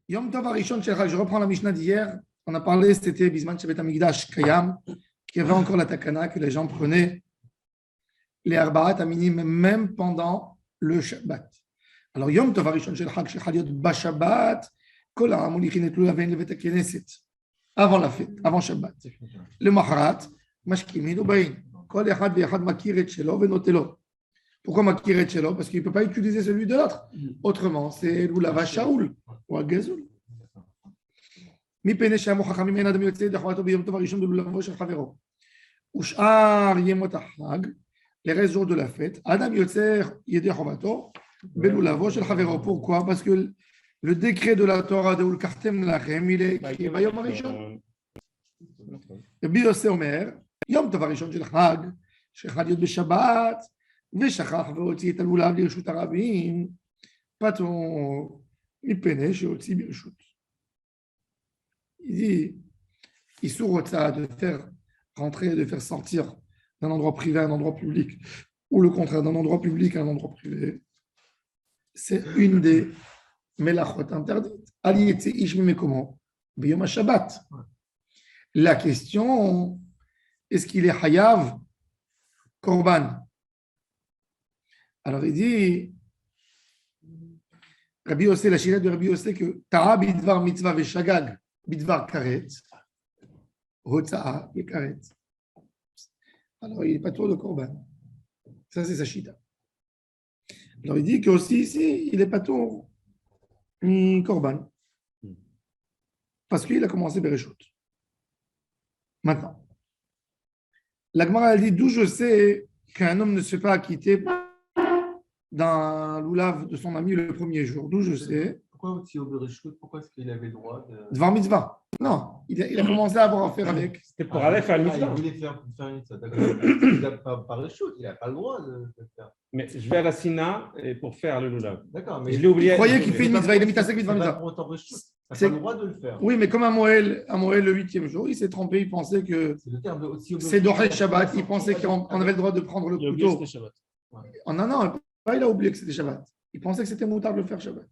Yom Tov Harishon Shel Chag, je reprends la Mishnah d'hier. On a parlé, c'était Bisman Shevet Hamikdash Kayam, qu'il y avait encore la takana, que les gens prenaient les Arba'at Aminim même pendant le Shabbat. Alors, Yom Tov Harishon Shel Chag, Shel Chag Yot Bashabbat, Kol Ha'am Ulichin et Lulaven Levet HaKnesset, avant la fête, avant Shabbat. Le Maharat, Mashkimin Ubain, Kol Echad Ve'echad Makir et Shelo Venotelo. Pourquoi Makir et Shelo? Parce qu'il ne peut pas utiliser celui de l'autre. Autrement, c'est Lulava Shaoul ou Agazoul. מפני שאמרו חכמים אין אדם יוצא ידי חובתו ביום טוב הראשון בלולבו של חברו. ושאר ימות החג, les restes jours de la fête, אדם יוצא ידי חובתו בלולבו של חברו. Pourquoi? Parce que le décret de la Torah de ולקחתם לכם, il est écrit ביום הראשון. רבי יוסי אומר, יום טוב הראשון של חג, שחל י' בשבת, ושכח והוציא את הלולב לרשות הרבים, פטור מפני שהוציא ברשות. Il dit, Issur de faire rentrer, de faire sortir d'un endroit privé à un endroit public, ou le contraire, d'un endroit public à un endroit privé, c'est une des melachot interdites. Ali était ishmi comment? Biyom Shabbat. La question, est-ce qu'il est hayav korban? Alors il dit, Rabbi Yossé, la chirette de Rabbi Yossé, que Ta'a bidvar mitzvah veshagag. Bidvar karet, Hotza'a et karet. Alors, il n'est pas tour de korban. Ça, c'est sa chita. Alors, il dit qu'aussi ici, il n'est pas tour korban. Parce qu'il a commencé Bereshut. Maintenant, la Gemara dit d'où je sais qu'un homme ne se fait pas acquitter d'un loulav de son ami le premier jour. D'où je sais. Pourquoi aussi au Bereshut? Pourquoi est-ce qu'il avait le droit de... Devant mitzvah. Non, il a commencé à avoir affaire avec. C'était pour aller faire une mitzvah. Il voulait faire une mitzvah. Il n'a pas Bereshut, il n'a pas le droit de le faire. Mais je vais à la Sina pour faire le lulav. D'accord, mais je l'ai oublié. Il croyait qu'il fait une mitzvah, il a mis ta sec mitzvah. Il n'a pas le droit de le faire. Oui, mais comme à Moël le 8e jour, il s'est trompé, il pensait que c'est Doré Shabbat, il pensait qu'on avait le droit de prendre le couteau. Oh, non, il a oublié que c'était Shabbat. Il pensait que c'était moutard de le faire Shabbat.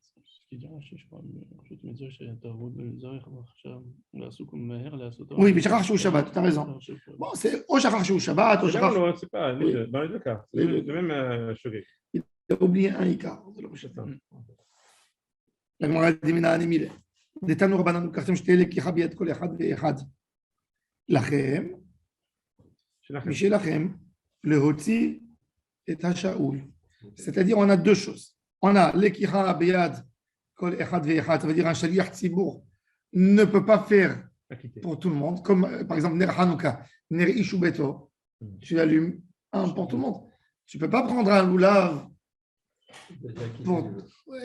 Oui, mais Shachar Shou Shabbat, tu as raison. Bon, c'est au Shachar Shou Shabbat, au Shachar. Non, c'est pas, dans les deux cas. C'est le même choqué. Il a oublié un Ika. La Gemara dit Mina Animile. Des Tanour Banan Kartem Shtele qui Habiat Kol Echad Ve'echad. Lachem, Michel Lachem, le Hotzi et Hashaoul. C'est-à-dire, on a deux choses. On a l'Ekicha Abiyad. Ça veut dire un shaliach tzibour ne peut pas faire pour tout le monde, comme par exemple Ner Hanouka, Ner Ishubeto, tu allumes un pour tout le monde. Tu ne peux pas prendre un loulav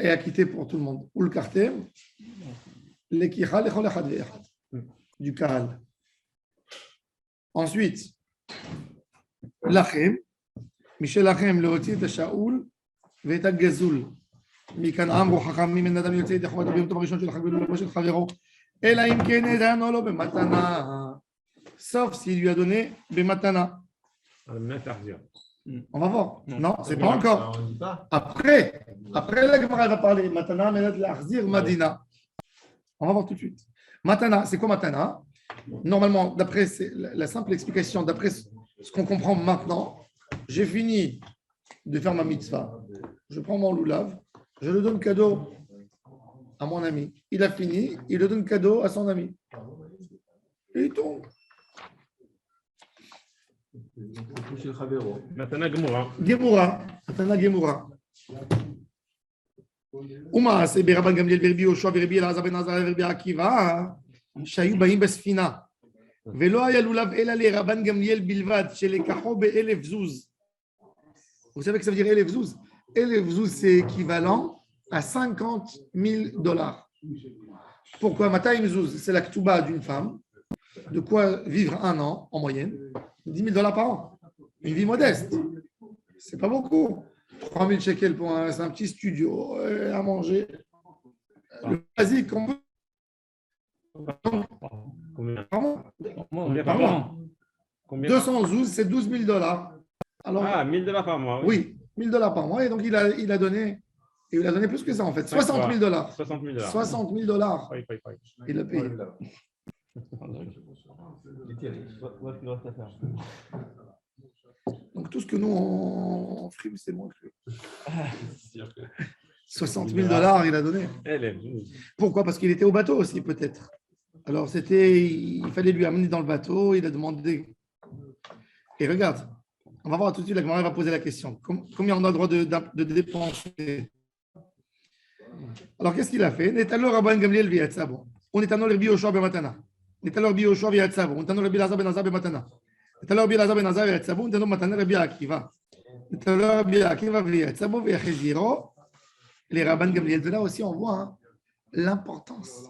et acquitter pour tout le monde. Ou le kartem, l'ekicha lechol echad ve'echad, du kahal. Ensuite, lachem, Michel lachem le hoti et Shaoul, ve'et gazoul. מכאן אמרו חכמים אין אדם יוצא ידי חובתו ביום טוב הראשון של החג בלולבו של חברו אלא אם כן נתנו לו במתנה, sauf s'il lui a donné במתנה. On va voir. Non, c'est pas encore. Après la Gemara va parler matana mais l'achzir madina. On va voir tout de suite. Matana, c'est quoi matana? Normalement, d'après la simple explication, d'après ce qu'on comprend maintenant, j'ai fini de faire ma mitzvah. Je prends mon loulav. Je le donne cadeau à mon ami. Il a fini, il le donne cadeau à son ami. Et il tombe. Matana Gemura. Matana Gemura. Ouma, c'est Berabban Gamliel, Berbi Yoshua, Berbi Elazar ben Azar, Berbi Akiva, שהיו באים בספינה. ולא היה לולב אלא לרבן גמליאל בלבד, שלקחו ב1,000 זוז. Vous savez que ça veut dire 1,000 זוז? 1,000 zouz, c'est équivalent à $50,000. Pourquoi? Mataim zouz, c'est la ktouba d'une femme. De quoi vivre un an en moyenne? $10,000 par an. Une vie modeste. C'est pas beaucoup. 3,000 shekels pour un petit studio, à manger. Le basique qu'on veut. Combien par mois? 200 zouz, c'est $12,000. Alors, $1,000 par mois. Oui, $1,000 par mois. Et donc, il a donné Et il a donné plus que ça en fait, 60 000 dollars. 60 000 $. 60 000 dollars. Pareil. Il a payé. Donc tout ce que nous on frime, c'est moins que lui. 60 000 dollars, il a donné. Pourquoi? Parce qu'il était au bateau aussi, peut-être. Alors il fallait lui amener dans le bateau, il a demandé. Et regarde, on va voir tout de suite, la Gemara va poser la question. Combien on a le droit de dépenser? Alors qu'est-ce qu'il a fait? Netalo Rabban Gamliel v'yatzabo. On est à Rabbi Yoshua bematana. Netalo Rabbi Yoshua v'yatzabo. On est à Rabbi Elazar ben Azar bematana. Netalo Rabbi Elazar ben Azar v'yatzabo. On est à matana Rabbi Akiva. Netalo Rabbi Akiva v'yatzabo v'yacheziro. Les Rabban Gamliel. De là aussi, on voit l'importance.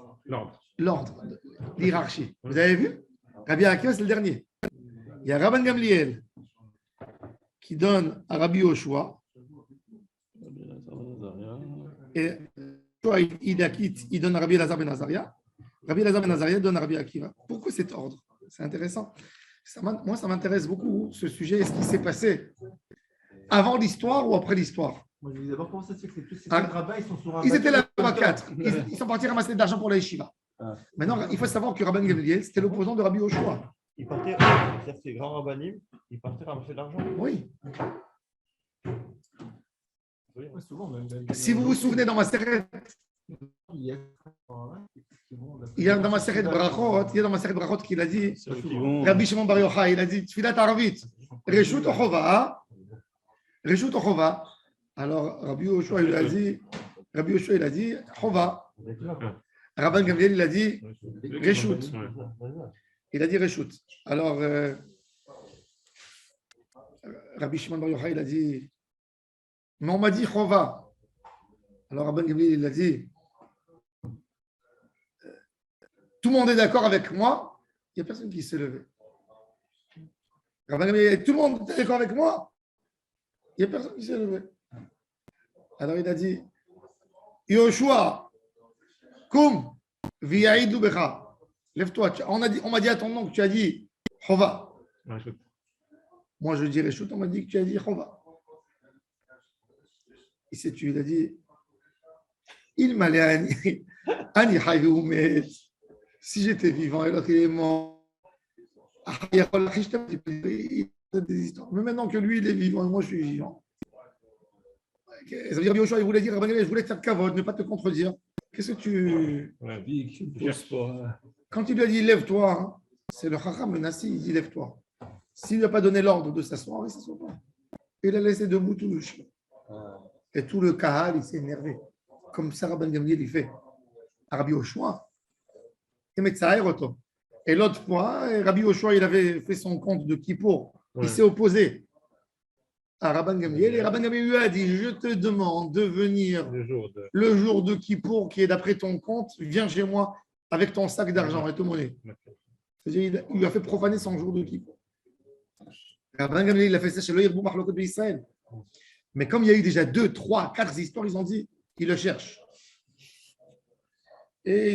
L'ordre, l'hierarchie. Vous avez vu? Rabbi Akiva, c'est le dernier. Il y a Rabban Gamliel qui donne à Rabbi Yoshua. Et il donne à Rabbi Elazar ben Azaria. Rabbi Elazar ben Azaria donne à Rabbi Akiva. Pourquoi cet ordre? C'est intéressant. Moi, ça m'intéresse beaucoup, ce sujet. Est-ce qu'il s'est passé avant l'histoire ou après l'histoire? Moi, je me disais d'abord comment ça se fait que ces cinq rabbins, ils sont sur un Ils étaient bateau. là-bas 4. Ils sont partis ramasser de l'argent pour la yeshiva. Maintenant, il faut savoir que Rabban Gamliel, c'était l'opposant de Rabbi Yoshua. Ils partaient, c'est-à-dire que ces grands rabbinim, ils partaient ramasser de l'argent. Oui. Ouais, souvent, même. Si vous vous souvenez dans ma série, il y a dans ma série de Brachot qu'il a dit, Rabbi Shimon Bar Yochai, il a dit, Tfilat Arvit, Reshut Ochova, Reshut Ochova. Alors, Rabbi Yoshua, il a dit, Chova. Rabban Gamliel, il a dit, Reshut. Il a dit Reshut. Alors, Rabbi Shimon Bar Yochai, il a dit, mais on m'a dit Chova. Alors, Rabban Gamliel, il a dit, tout le monde est d'accord avec moi, il n'y a personne qui s'est levé. Rabban Gamliel, tout le monde est d'accord avec moi, il n'y a personne qui s'est levé. Alors, il a dit, Yoshua, Kum, Viyaïdou Becha. Lève-toi. On m'a dit à ton nom que tu as dit Chova. Moi, je dirais Reshut, on m'a dit que tu as dit Chova. Et c'est tu, il a dit il m'allait Ani Hayoumet. Si j'étais vivant et l'autre il est mort. Mais maintenant que lui, il est vivant et moi, je suis vivant. Ça veut dire, Yoshua, il voulait dire, je voulais te faire cavode, ne pas te contredire. Qu'est-ce que tu. Quand il lui a dit lève-toi, c'est le Chacham, le Nassi, il dit lève-toi. S'il n'a pas donné l'ordre de s'asseoir, il ne s'assoit pas. Il a laissé debout tout le chemin. Et tout le Kahal, il s'est énervé. Comme ça, Rabban Gamliel, il fait. Rabbi Yoshua. Et l'autre fois, Rabbi Yoshua, il avait fait son compte de Kippour. Il s'est opposé à Rabban Gamliel. Et Rabban Gamliel lui a dit, je te demande de venir le jour de Kippour, qui est d'après ton compte, viens chez moi avec ton sac d'argent et ton monnaie. C'est-à-dire, il lui a fait profaner son jour de Kippour. Rabban Gamliel, il a fait ça chez le Hirbou Machlokot d'Israël. Mais comme il y a eu déjà 2, 3, 4 histoires, ils ont dit, ils le cherchent. Et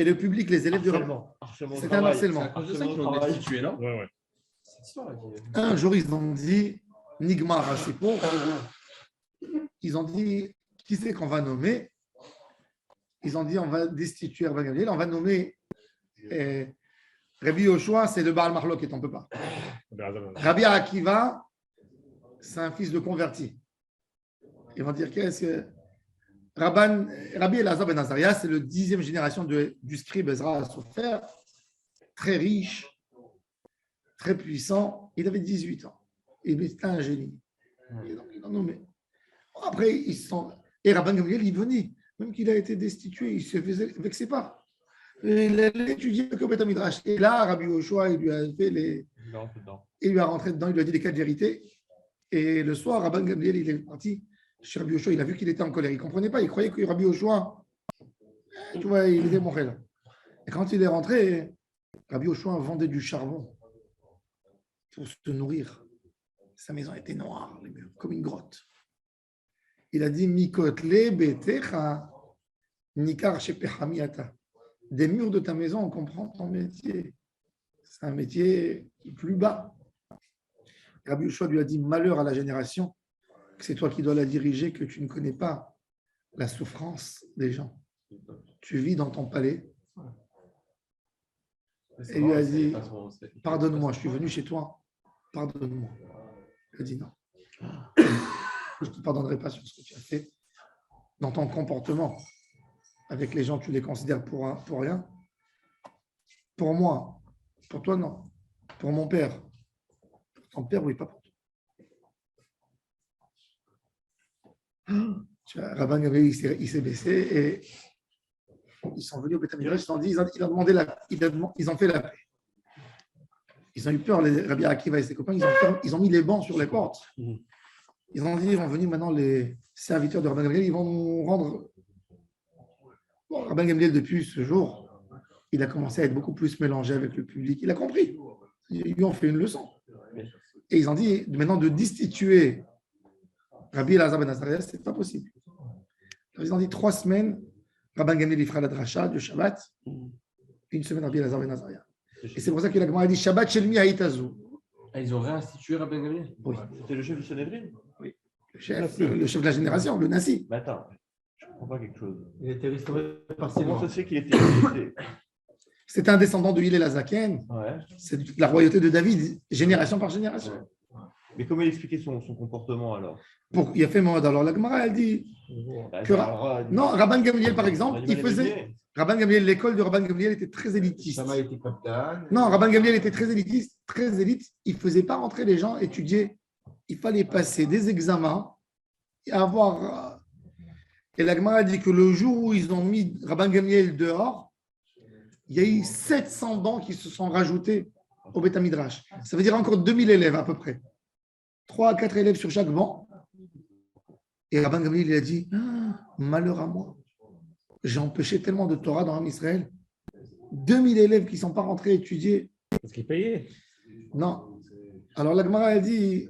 le public, les élèves du rabbin. C'est un harcèlement. Un jour, ils ont dit, Nigmar Asipo, ils ont dit, qui c'est qu'on va nommer? Ils ont dit, on va destituer Rabban Gamliel, on va nommer Rabbi Yoshua, c'est le Baal Mahloket, on ne peut pas. Rabbi Akiva, c'est un fils de converti. Ils vont dire qu'est-ce que. Rabbi Elazar ben Azaria, c'est le 10e génération du scribe Ezra Sofer, très riche, très puissant. Il avait 18 ans. Il était un génie. Et donc, il en nommé. Après, et Rabban Gamliel, il venait. Même qu'il a été destitué, il ne se vexait pas. Il allait étudier le Beth Midrash. Et là, Rabbi Yoshua, il lui a fait il lui a rentré dedans, il lui a dit les 4 vérités. Et le soir, Rabban Gamliel, il est parti chez Rabbi Yoshua, il a vu qu'il était en colère. Il ne comprenait pas, il croyait que Rabbi Yoshua, tu vois, il était mort là. Et quand il est rentré, Rabbi Yoshua vendait du charbon pour se nourrir. Sa maison était noire, les murs, comme une grotte. Il a dit Mikotle betecha nikar shepechamiata. Des murs de ta maison, on comprend ton métier. C'est un métier plus bas. Rabbi Yoshua lui a dit malheur à la génération que c'est toi qui dois la diriger, que tu ne connais pas la souffrance des gens. Tu vis dans ton palais. Et lui a dit, pardonne-moi, je suis venu chez toi, pardonne-moi. Il a dit non. Je ne te pardonnerai pas sur ce que tu as fait. Dans ton comportement avec les gens, tu les considères pour rien. Pour moi, pour toi, non. Pour mon père. Pour ton père, oui, pas pour toi. Rabban Gamliel, il s'est baissé et ils sont venus au Beth Midrash, ils ont fait la paix. Ils ont eu peur, les Rabbi Akiva et ses copains, ils ont mis les bancs sur les portes. Ils ont dit, ils vont venir maintenant les serviteurs de Rabban Gamliel, ils vont nous rendre. Bon, Rabban Gamliel, depuis ce jour, il a commencé à être beaucoup plus mélangé avec le public. Il a compris. Ils lui ont fait une leçon. Et ils ont dit, maintenant, de destituer Rabbi Elazar ben Azariah, ce n'est pas possible. Ils ont dit 3 semaines, Rabban Gamliel fera la dracha de Shabbat, 1 semaine Rabbi Elazar ben Azariah. Et c'est pour ça que la Gemara a dit Shabbat Shelmi Haïtazu. Ils ont réinstitué Rabban Gamliel. Oui. C'était le chef du Sanhedrin. Oui. Le chef de la génération, le Nassi. Mais attends, je ne comprends pas quelque chose. Il était restauré Comment partiellement. ça se fait qu'il était. C'était un descendant de Hillel Azaken. Ouais. C'est la royauté de David, génération par génération. Mais comment il expliquait son comportement alors? Il a fait mode. Alors la Gemara, elle dit que non, Rabban Gamliel, par exemple, il faisait. Rabban Gamliel, l'école de Rabban Gamliel était très élitiste. Ça m'a été capitaine. Non, Rabban Gamliel était très élitiste, très élite. Il ne faisait pas rentrer les gens étudier. Il fallait passer des examens et avoir. Et la Gemara dit que le jour où ils ont mis Rabban Gamliel dehors, il y a eu 700 bancs qui se sont rajoutés au Beth Midrash. Ça veut dire encore 2000 élèves à peu près. 3 à 4 élèves sur chaque banc. Et Rabban Gamliel il a dit malheur à moi. J'ai empêché tellement de Torah dans Israël. 2000 élèves qui ne sont pas rentrés étudier. Parce qu'il payait. Non. Alors la Gemara a dit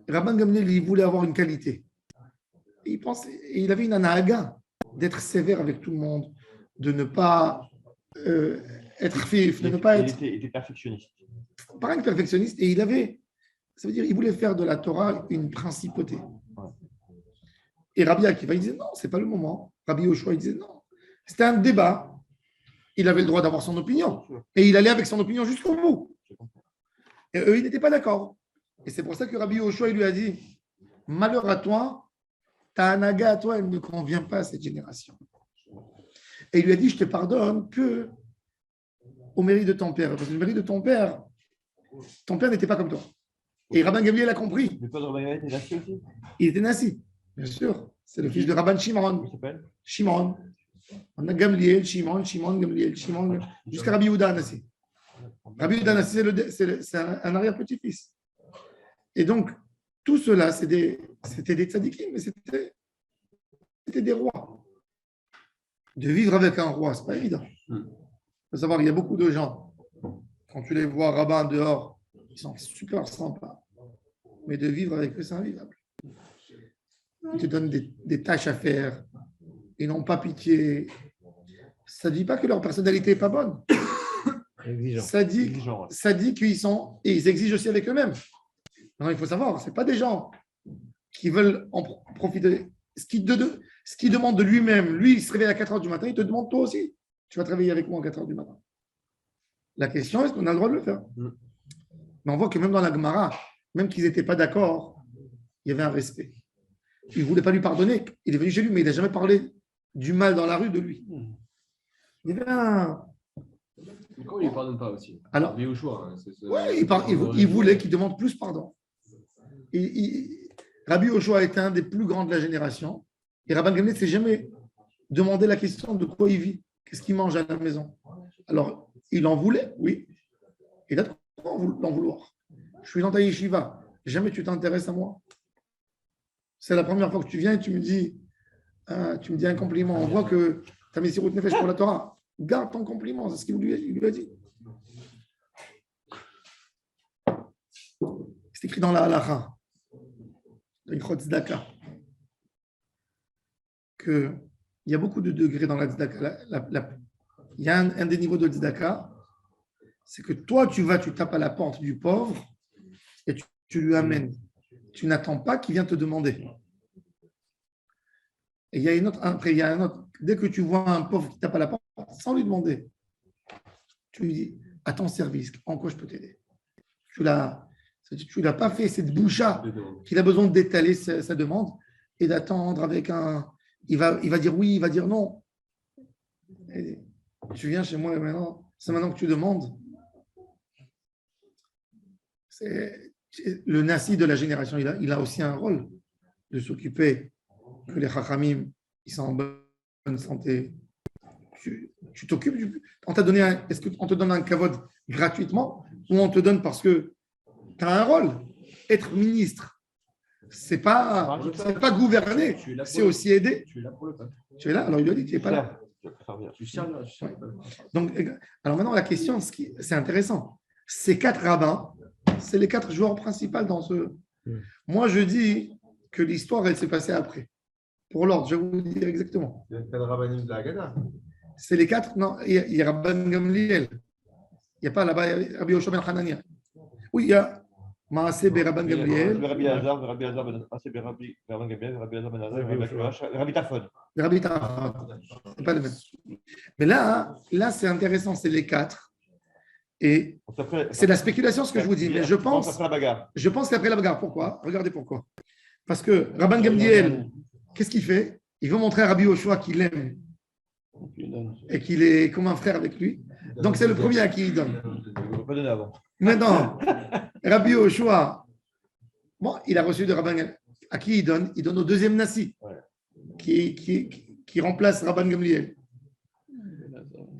Rabban Gamliel, il voulait avoir une qualité. Et il avait une anahaga d'être sévère avec tout le monde, de ne pas être fif, de ne pas être. Il était perfectionniste. Pas un perfectionniste. Et ça veut dire, il voulait faire de la Torah une principauté. Et Rabbi Akiva, il disait non, c'est pas le moment. Rabbi Yoshua, il disait non. C'était un débat. Il avait le droit d'avoir son opinion. Et il allait avec son opinion jusqu'au bout. Et eux, ils n'étaient pas d'accord. Et c'est pour ça que Rabbi Yoshua, il lui a dit malheur à toi, ta anaga à toi, elle ne convient pas à cette génération. Et il lui a dit je te pardonne que au mérite de ton père. Parce que le mérite de ton père n'était pas comme toi. Et Rabban Gamliel a compris. Le père de Rabban Gamliel était nassi aussi. Il était nassi, bien sûr. C'est le fils de Rabban Shimon. Comment il s'appelle? Shimon. On a Gamliel, Shimon, Gamliel, Shimon, jusqu'à Rabbi Yehuda Nassi. Rabbi Yehuda Nassi, c'est un arrière-petit-fils. Et donc, tout cela, c'était des tzadikim, mais c'était des rois. De vivre avec un roi, ce n'est pas évident. Il faut savoir, il y a beaucoup de gens, quand tu les vois rabbins dehors, ils sont super sympas. Mais de vivre avec eux, c'est invivable. Ils te donnent des tâches à faire. Ils n'ont pas pitié. Ça ne dit pas que leur personnalité n'est pas bonne. Exigeant. Ça dit qu'ils sont. Et ils exigent aussi avec eux-mêmes. Non, il faut savoir, ce n'est pas des gens qui veulent en profiter. Ce qui demande de lui-même, lui, il se réveille à 4 heures du matin, il te demande toi aussi. Tu vas te réveiller avec moi à 4 heures du matin. La question, est-ce qu'on a le droit de le faire? Mais on voit que même dans la Gemara, même qu'ils n'étaient pas d'accord, il y avait un respect. Il ne voulait pas lui pardonner. Il est venu chez lui, mais il n'a jamais parlé du mal dans la rue de lui. Il y avait un. Pourquoi il ne pardonne pas aussi? Alors, il choix. Il voulait qu'il demande plus pardon. Rabbi Yoshua était un des plus grands de la génération. Et Rabban Gamliel ne s'est jamais demandé la question de quoi il vit, qu'est-ce qu'il mange à la maison. Alors, il en voulait, oui. Il a trop d'en vouloir. Je suis dans ta yeshiva. Jamais tu t'intéresses à moi. C'est la première fois que tu viens et tu me dis un compliment. On voit que tu as mis Sirut Nefesh pour la Torah. Garde ton compliment, c'est ce qu'il lui a dit. C'est écrit dans la Halacha, dans une Tzedaka, qu'il y a beaucoup de degrés dans la Tzedaka. Il y a un des niveaux de Tzedaka, c'est que toi, tu tapes à la porte du pauvre et tu lui amènes. Tu n'attends pas qu'il vienne te demander. Et il y a une autre, après, il y a un autre. Dès que tu vois un pauvre qui tape à la porte, sans lui demander, tu lui dis, à ton service, en quoi je peux t'aider? Tu l'as pas fait cette boucha qu'il a besoin d'étaler sa demande et d'attendre avec un. Il va dire oui, il va dire non. Et tu viens chez moi et maintenant, c'est maintenant que tu demandes. Le nasi de la génération, il a aussi un rôle de s'occuper que les chachamim ils sont en bonne santé. Tu t'occupes on t'a donné est-ce qu'on te donne un kavod gratuitement ou on te donne parce que tu as un rôle? Être ministre, c'est pas gouverner, c'est aussi aider. Tu es là pour le peuple. Tu es là, alors il lui a dit tu n'es pas là. Tu sers le peuple. Donc, alors maintenant la question, c'est intéressant. Ces 4 rabbins, c'est les 4 joueurs principaux dans ce. Moi je dis que l'histoire elle s'est passée après. Pour l'ordre, je vais vous dire exactement. C'est le rabbanim de la Haggadah. C'est les 4, non, il y a Rabban Gamliel. Il n'y a pas là-bas Rabbi Yoshua ben Hanania. Oui, il y a Maaseh ben Rabban Gamliel, Rabbi Hazar, Rabbi Hazar ben Asé, Rabbi Gabriel, Rabbi Hazar ben Hazar, Rabbi Tafon. Rabbi Tarfon. C'est pas le même. Mais là c'est intéressant, c'est les 4. Et c'est la spéculation ce que je vous dis, mais je pense qu'après la bagarre. Pourquoi? Regardez pourquoi. Parce que Rabban Gamliel, qu'est-ce qu'il fait? Il veut montrer à Rabbi Yoshua qu'il aime et qu'il est comme un frère avec lui. Donc c'est le premier à qui il donne. Pas donné avant. Maintenant, Rabbi Yoshua, bon, il a reçu de Rabban Gamliel. À qui il donne? Il donne au deuxième Nassi, qui remplace Rabban Gamliel.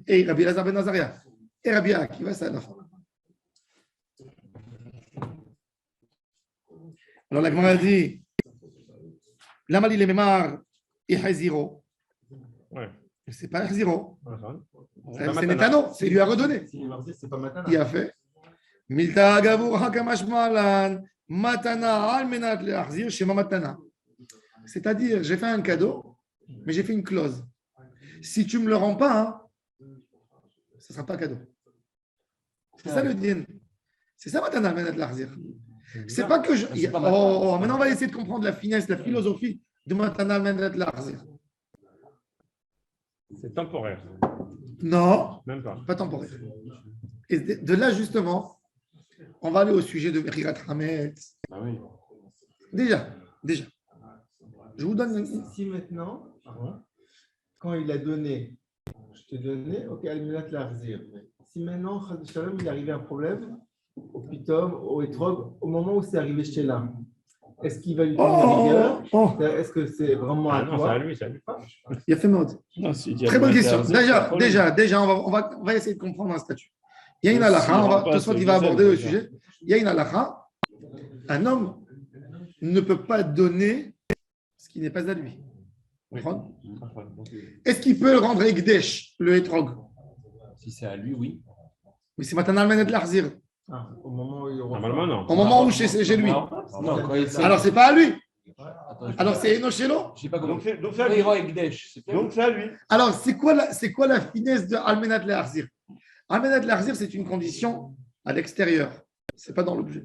Et Rabbi Elazar ben Azaria. Et Rabbi Akiva, c'est à la fin. Alors la Gemara dit, Lamali le Memar et Haziro. C'est pas Haziro. C'est Netano, c'est lui a redonné. C'est pas Matana. Il a fait. Milta Gavur Hakamash Malan, Matana Almenat le Hazir, Shema Matana. C'est-à-dire, j'ai fait un cadeau, mais j'ai fait une clause. Si tu ne me le rends pas, ce ne sera pas cadeau. C'est ça le din. C'est ça Matana Almenat le Hazir. C'est pas que je. Maintenant, on va essayer de comprendre la finesse, la philosophie de Matana Almenat le Hazir. C'est temporaire. Non, Même pas. pas temporaire. Et de là, justement, on va aller au sujet de Merirat Hametz. Ah oui. Déjà. Je vous donne. Si maintenant, quand il a donné, je t'ai donné, ok, Almenat Larzir. Si maintenant, Chad Shalom, il est arrivé un problème, au Pitom, au Etrog, au moment où c'est arrivé chez l'un, est-ce qu'il va lui donner rigueur? Est-ce que c'est vraiment à Non, c'est toi? à lui, c'est à lui. Il a fait mode. Très bonne question. Déjà, on va essayer de comprendre un statut. Il y a une halakha, de toute façon, il va aborder le sujet. Il y a une halakha. Un homme ne peut pas donner ce qui n'est pas à lui. Est-ce qu'il peut le rendre Ekdesh, le Etrog? Si c'est à lui, oui. Mais c'est Matan Almenet Larzir. Au moment où il Normalement, non. Au moment où c'est chez lui. Non, quand il Alors, c'est pas à lui. Attends, Alors, c'est Enoshelo. je sais pas comment. Donc c'est Quand à il lui. rend Ekdesh, c'est Donc c'est à lui. Alors, c'est quoi la finesse de Almenat Larzir? Almenat Larzir, c'est une condition à l'extérieur. C'est pas dans l'objet.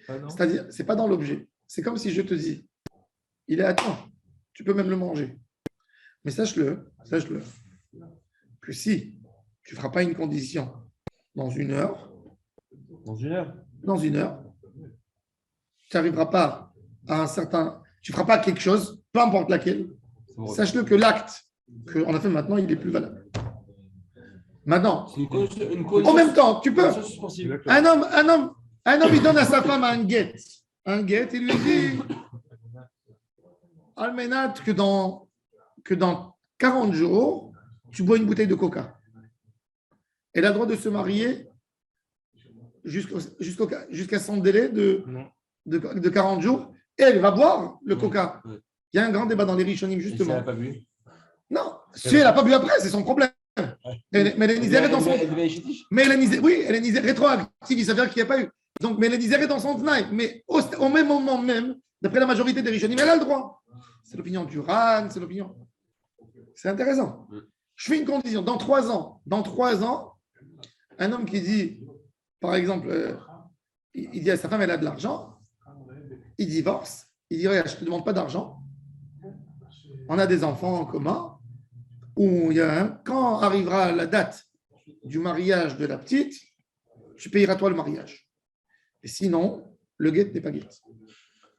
C'est-à-dire, c'est pas dans l'objet. C'est comme si je te dis, il est à toi. Tu peux même le manger. Mais sache-le, que si tu ne feras pas une condition dans une heure, tu n'arriveras pas à un certain. Tu ne feras pas quelque chose, peu importe laquelle. Sache-le que l'acte qu'on a fait maintenant, il est plus valable. Maintenant, en même temps, tu peux. Un homme, il donne à sa femme un guet. Un guet, il lui dit Almenat, que dans 40 jours, tu bois une bouteille de coca. Elle a le droit de se marier jusqu'à son délai de 40 jours et elle va boire le coca. Il y a un grand débat dans les Rishonim, justement. Elle n'a pas bu. Non, si elle n'a pas bu après, c'est son problème. Mais elle est nizérée dans son. Mais elle est nizérée rétroactive, ça veut dire qu'il n'y a pas eu. Donc, mais elle est nizérée dans son tnaï. Mais au même moment même, d'après la majorité des Rishonim, elle a le droit. C'est l'opinion du Ran, c'est l'opinion. C'est intéressant. Je fais une condition. Dans 3 ans, un homme qui dit, par exemple, il dit à sa femme, elle a de l'argent, il divorce, il dit, regarde, je ne te demande pas d'argent, on a des enfants en commun, où il y a quand arrivera la date du mariage de la petite, tu payeras toi le mariage. Et sinon, le guet n'est pas guet.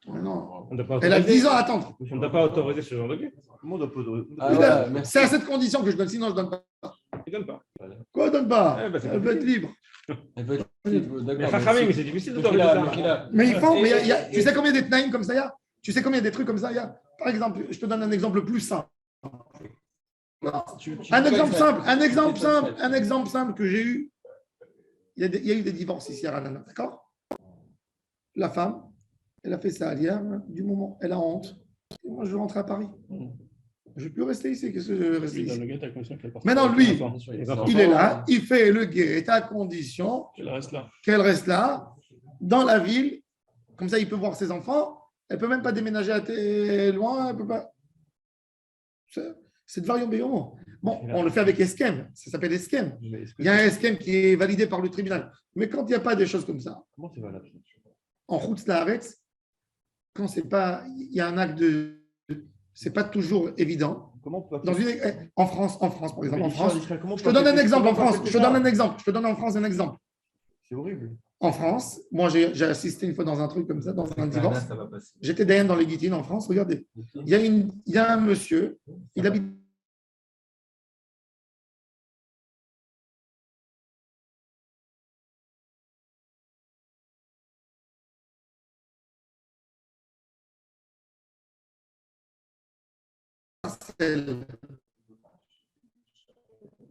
Non. On ne doit pas Elle a autoriser. 10 ans à attendre. On ne doit pas autoriser ce genre de guet. Comment on doit poser- Ah, Oui, voilà, merci. c'est à cette condition que je donne, sinon je ne donne pas. Il ne donne pas. Quoi, donne pas? Eh ben, c'est Elle veut être libre. Elle peut être libre, Mais d'accord. Chachamim, c'est difficile de Mechila, autoriser ça. Mechila. Mais ils font, mais Et- tu sais combien de tnaïm comme ça il y a? Tu sais combien de trucs comme ça il y a? Par exemple, je te donne un exemple plus simple. Un exemple simple, un exemple simple que j'ai eu. Il y a eu des divorces ici à Ranana, d'accord? La femme, elle a fait ça hier, du moment, elle a honte. Et moi, je veux rentrer à Paris. Je ne vais plus rester ici. Qu'est-ce que je vais rester ici? Maintenant, lui, Les enfants. il est là, il fait le guet à condition Elle reste là. qu'elle reste là, dans la ville. Comme ça, il peut voir ses enfants. Elle ne peut même pas déménager loin. Elle peut pas. C'est de variant béon. Bon, on le fait avec esquem. Ça s'appelle esquem. Mais est-ce que Il y a un esquem qui est validé par le tribunal. Mais quand il n'y a pas des choses comme ça, Comment c'est valable? en route l'arrête, quand c'est pas, il y a un acte de, c'est pas toujours évident. Comment on peut Dans une, en France, par exemple, en France, Comment on je peut te donne un appeler- exemple en comment on peut France. appeler Je te ça donne un exemple. Je te donne en France un exemple. C'est horrible. En France, moi j'ai assisté une fois dans un truc comme ça, dans un divorce. Ça va passer. J'étais derrière dans les guitines en France. Regardez, il y a un monsieur, il habite.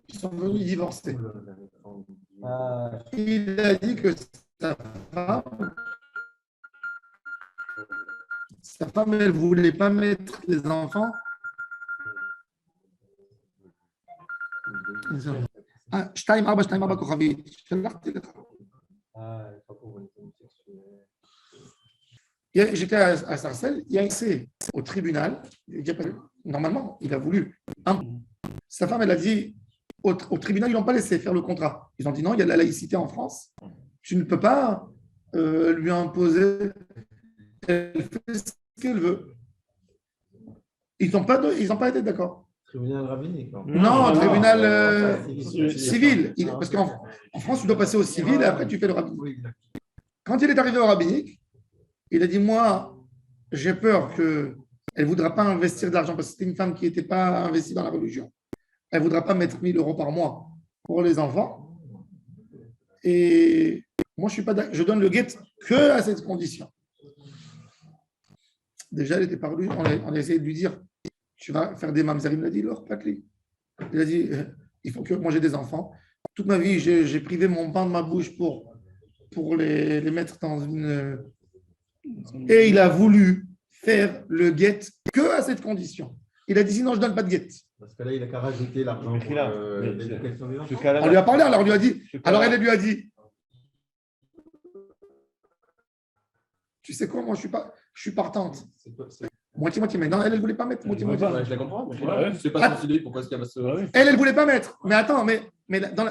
Ils sont venus divorcer. Il a dit que sa femme, elle ne voulait pas mettre les enfants. Ah, שתיים, ארבע כוכבית. שלחתי לך. J'étais à Sarcelles, il y a accès au tribunal. Normalement, il a voulu. Sa femme, elle a dit au tribunal, ils n'ont pas laissé faire le contrat. Ils ont dit non, il y a la laïcité en France. Tu ne peux pas lui imposer. Elle fait ce qu'elle veut. Ils n'ont pas été d'accord. Tribunal rabbinique. Non, tribunal civil. civil. Parce qu'en France, tu dois passer au civil et après tu fais le rabbinique. Oui, exact. Quand il est arrivé au rabbinique, il a dit moi, j'ai peur qu'elle ne voudra pas investir de l'argent parce que c'était une femme qui n'était pas investie dans la religion. Elle ne voudra pas mettre 1 000 euros par mois pour les enfants. Et moi, je suis pas d'accord. Je donne le guet que à cette condition. Déjà, elle était par lui. On a essayé de lui dire tu vas faire des mamzerim. Il a dit l'or, pas que lui. Il a dit il faut que moi j'ai des enfants. Toute ma vie, j'ai privé mon pain de ma bouche pour les mettre dans une. Et il a voulu faire le guet que à cette condition. Il a dit sinon je ne donne pas de guet. Parce que là, il n'a qu'à rajouter l'argent Mais pour qu'il a- l'éducation des Ce enfants. cas-là, On lui a parlé, alors on lui a dit. ce cas-là- Alors elle lui a dit tu sais quoi, moi je suis partante. Moitié-moitié. Mais non, elle ne voulait pas mettre moitié-moitié. Ouais, je la comprends. Ouais. Je sais pas son idée, pourquoi est-ce qu'elle va se. Elle ne voulait pas mettre. Mais attends, mais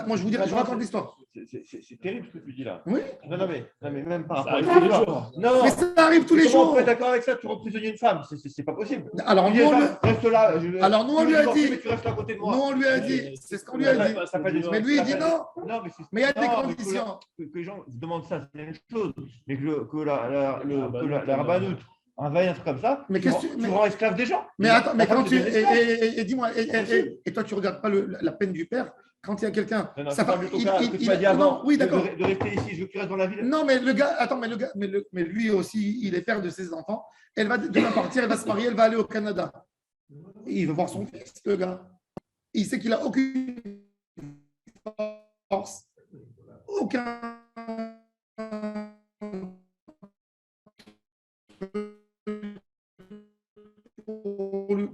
moi je vous dirais, je vous raconte l'histoire. C'est terrible ce que tu dis là. Oui, Non, mais même par Ça rapport arrive à tous les l'histoire. jours. Non, mais ça arrive tous les comment on jours. peut être d'accord avec ça? Tu reprisonniers une femme, c'est pas possible. Alors Tu nous, dis, on lui, reste là. Alors, nous, on tu lui veux a divorcer, dit- mais tu restes à côté de nous, moi. on lui a dit, c'est ce qu'on lui a dit. Ça fait des- Mais lui, il ça dit fait- non. Non, Mais il y a des non, conditions. que les gens demandent ça, c'est la même chose. Mais que la rabbanoute envahit un truc comme ça, Mais tu qu'est-ce que rends- tu- tu rends esclave des gens. Mais attends, mais La femme, quand tu. c'est des esclaves. Et dis-moi, et toi, tu ne regardes pas la peine du père quand il y a quelqu'un. Non, ça c'est pas va- plutôt ça, ce que tu m'as dit non, avant, oui, d'accord. de rester ici, je veux que tu restes dans la ville. Non, mais le gars, attends, mais lui aussi, il est père de ses enfants. Elle va demain partir, elle va se marier, elle va aller au Canada. Et il veut voir son fils, le gars. Il sait qu'il n'a aucune force, aucun.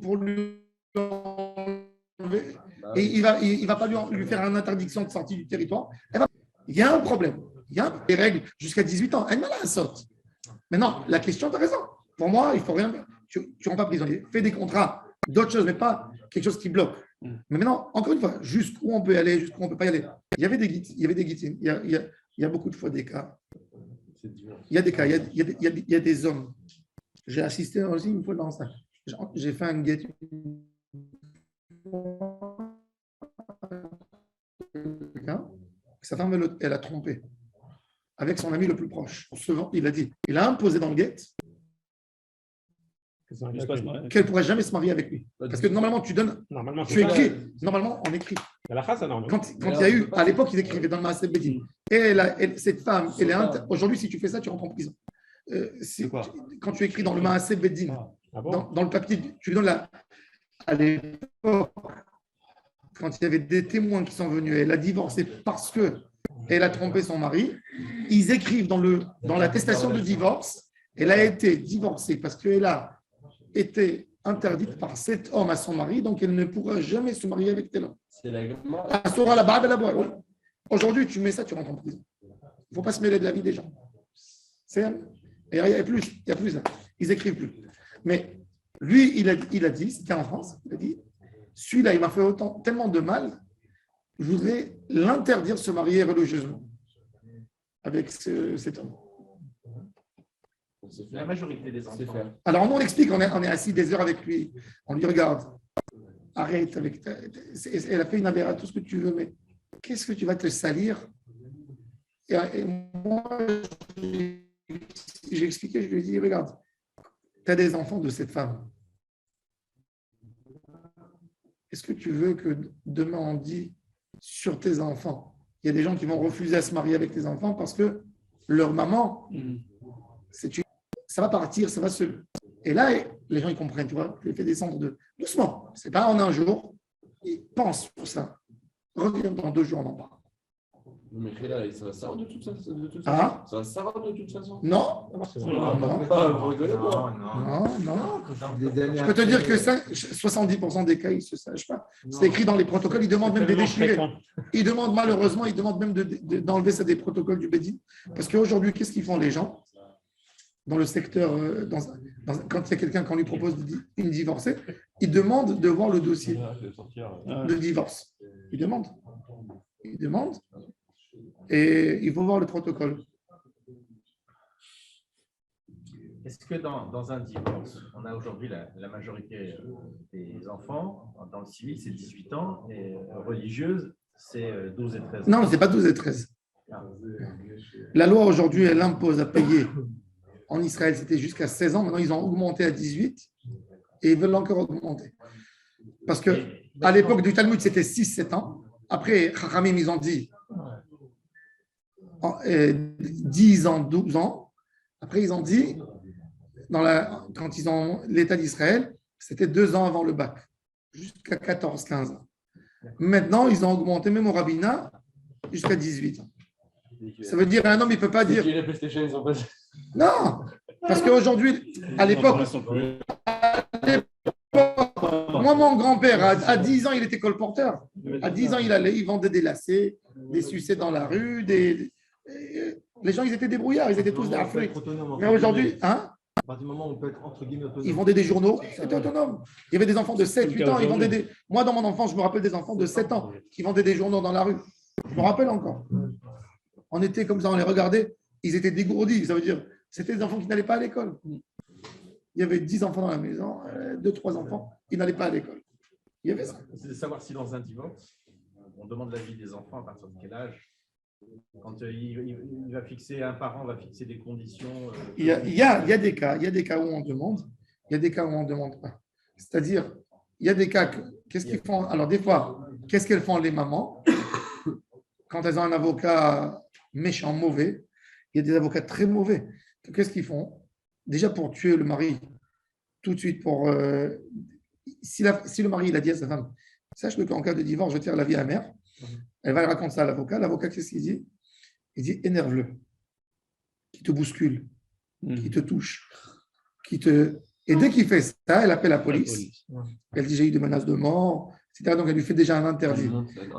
Pour lui enlever. Et il ne va pas lui faire une interdiction de sortie du territoire. Il y a un problème. Il y a des règles jusqu'à 18 ans. Elle m'a la saute. Maintenant, la question, tu as raison. Pour moi, il ne faut rien. Tu ne rends pas prisonnier. Fais des contrats, d'autres choses, mais pas quelque chose qui bloque. Mais maintenant, encore une fois, jusqu'où on peut aller, jusqu'où on ne peut pas y aller. Il y avait des guides. Il y a beaucoup de fois des cas. Il y a des cas. Il y a des hommes. J'ai assisté aussi une fois dans ça. j'ai fait un get. Sa femme, elle a trompé avec son ami le plus proche. Il a dit, il a imposé dans le get qu'elle ne pourrait jamais se marier avec lui. Parce que normalement, tu donnes, Normalement, tu écris, normalement, on écrit. La race, normalement. Quand il y a eu, à l'époque, ils écrivaient dans le Maaseh Bedin. Et cette femme, aujourd'hui, si tu fais ça, tu rentres en prison. Quand tu écris dans le Maaseh Bedin, Ah bon? dans le papier, tu lui donnes à l'époque, quand il y avait des témoins qui sont venus, elle a divorcé parce qu'elle a trompé son mari, ils écrivent dans l'attestation de divorce, elle a été divorcée parce qu'elle a été interdite par cet homme à son mari, donc elle ne pourra jamais se marier avec tel homme. C'est la Aujourd'hui, tu mets ça, tu rentres en prison. Il ne faut pas se mêler de la vie des gens. Il n'y a plus, ils écrivent plus. Mais lui, il a dit, c'était en France, il a dit, celui-là, il m'a fait tellement de mal, je voudrais l'interdire de se marier religieusement avec cet homme. La majorité des enfants. Alors, nous, on explique, on est assis des heures avec lui, on lui regarde, arrête, elle a fait une aberration, tout ce que tu veux, mais qu'est-ce que tu vas te salir? Et moi, j'ai expliqué, je lui ai dit, regarde, tu as des enfants de cette femme. Est-ce que tu veux que demain on dit sur tes enfants, il y a des gens qui vont refuser à se marier avec tes enfants parce que leur maman, ça va partir, ça va se... Et là, les gens, ils comprennent, tu vois, je les fais descendre doucement. C'est pas en un jour, ils pensent pour ça. Reviens dans 2 jours, on en parle. Mais là, ça va s'arrêter de toute façon. Ah? Ça va s'arrêter de toute façon. Non. Vous rigolez pas. Non. Je peux te dire que 70% des cas, ils ne se sachent pas. C'est écrit dans les protocoles, ils demandent même de déchirer. Ils demandent malheureusement, ils demandent même d'enlever ça des protocoles du Bédine. Parce qu'aujourd'hui, qu'est-ce qu'ils font les gens dans le secteur, quand il y a quelqu'un qu'on lui propose une divorcée, ils demandent de voir le dossier de divorce. Ils demandent. Et il faut voir le protocole. Est-ce que dans un divorce, on a aujourd'hui la majorité des enfants, dans le civil, c'est 18 ans, et religieuse, c'est 12 et 13 ans? Non, ce n'est pas 12 et 13. La loi aujourd'hui, elle impose à payer. En Israël, c'était jusqu'à 16 ans. Maintenant, ils ont augmenté à 18 et ils veulent encore augmenter. Parce qu'à l'époque du Talmud, c'était 6-7 ans. Après, Chachamim, ils ont dit 10 ans, 12 ans. Après, ils ont dit, quand ils ont l'État d'Israël, c'était 2 ans avant le bac, jusqu'à 14-15 ans. Maintenant, ils ont augmenté même au rabbinat jusqu'à 18 ans. Ça veut dire un homme, il ne peut pas dire. Non, parce qu'aujourd'hui, à l'époque, moi, mon grand-père, à 10 ans, il était colporteur. À 10 ans, il vendait des lacets, des sucettes dans la rue. Les gens, ils étaient débrouillards, ils étaient tous d'Afrique. Mais aujourd'hui, à partir du moment où on peut être entre guillemets autonome. Ils vendaient des journaux, c'était autonome. Il y avait des enfants de 7, 8 ans, ils vendaient des... Moi, dans mon enfance, je me rappelle des enfants de 7 ans qui vendaient des journaux dans la rue. Je me rappelle encore. On était comme ça, on les regardait, ils étaient dégourdis. Ça veut dire, c'était des enfants qui n'allaient pas à l'école. Il y avait 10 enfants dans la maison, 2-3 enfants, ils n'allaient pas à l'école. Il y avait ça. C'est de savoir si dans un divorce, on demande l'avis des enfants à partir de quel âge. Quand il va fixer, un parent va fixer des conditions. Il y a des cas où on demande, il y a des cas où on ne demande pas. C'est-à-dire, il y a des cas, qu'est-ce qu'ils font? Alors, des fois, qu'est-ce qu'elles font les mamans quand elles ont un avocat méchant, mauvais? Il y a des avocats très mauvais. Qu'est-ce qu'ils font? Déjà, pour tuer le mari, tout de suite, si le mari il a dit à sa femme, sache qu'en cas de divorce, je tire la vie à la mère, elle va raconter ça à l'avocat. L'avocat, qu'est-ce qu'il dit? Il dit énerve-le, qui te bouscule, qui te touche, Et dès qu'il fait ça, elle appelle la police. Elle dit j'ai eu des menaces de mort, etc. Donc elle lui fait déjà un interdit.